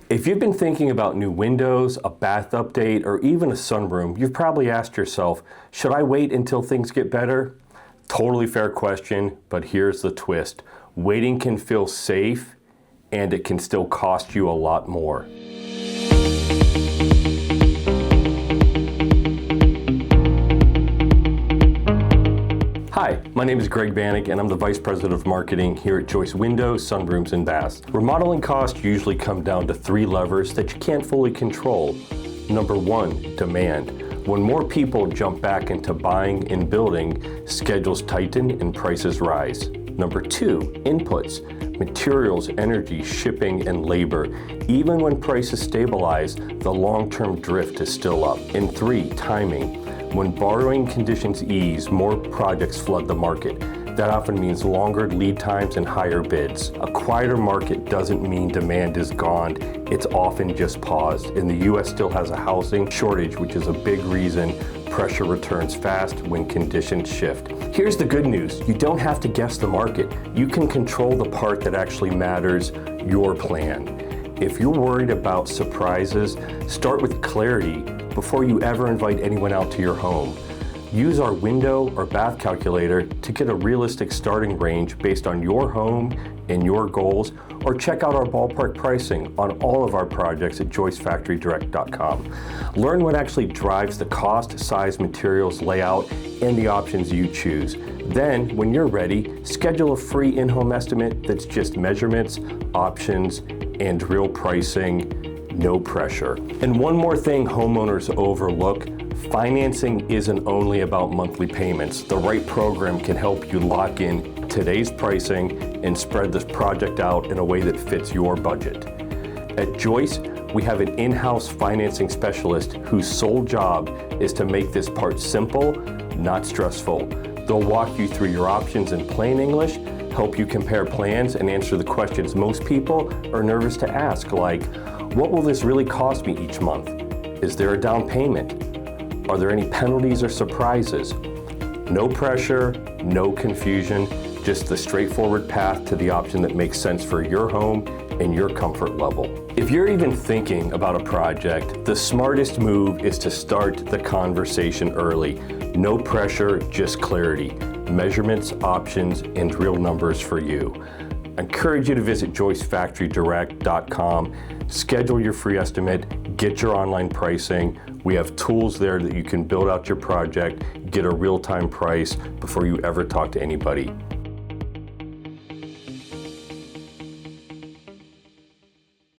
If you've been thinking about new windows, a bath update, or even a sunroom, you've probably asked yourself, should I wait until things get better? Totally fair question, but here's the twist. Waiting can feel safe, and it can still cost you a lot more. Hi, my name is Greg Bannick and I'm the Vice President of Marketing here at Joyce Windows, Sunrooms, and Baths. Remodeling costs usually come down to three levers that you can't fully control. Number one, demand. When more people jump back into buying and building, schedules tighten and prices rise. Number two, inputs. Materials, energy, shipping, and labor. Even when prices stabilize, the long-term drift is still up. And three, timing. When borrowing conditions ease, more projects flood the market. That often means longer lead times and higher bids. A quieter market doesn't mean demand is gone. It's often just paused. And the U.S. still has a housing shortage, which is a big reason pressure returns fast when conditions shift. Here's the good news. You don't have to guess the market. You can control the part that actually matters, your plan. If you're worried about surprises, start with clarity before you ever invite anyone out to your home. Use our window or bath calculator to get a realistic starting range based on your home and your goals, or check out our ballpark pricing on all of our projects at joycefactorydirect.com. Learn what actually drives the cost, size, materials, layout, and the options you choose. Then, when you're ready, schedule a free in-home estimate that's just measurements, options, and real pricing, no pressure. And one more thing homeowners overlook, financing isn't only about monthly payments. The right program can help you lock in today's pricing and spread this project out in a way that fits your budget. At Joyce, we have an in-house financing specialist whose sole job is to make this part simple, not stressful. They'll walk you through your options in plain English, help you compare plans, and answer the questions most people are nervous to ask, like, what will this really cost me each month? Is there a down payment? Are there any penalties or surprises? No pressure, no confusion, just the straightforward path to the option that makes sense for your home and your comfort level. If you're even thinking about a project, the smartest move is to start the conversation early. No pressure, just clarity. Measurements, options, and real numbers for you. I encourage you to visit joycefactorydirect.com, schedule your free estimate, get your online pricing. We have tools there that you can build out your project, get a real-time price before you ever talk to anybody.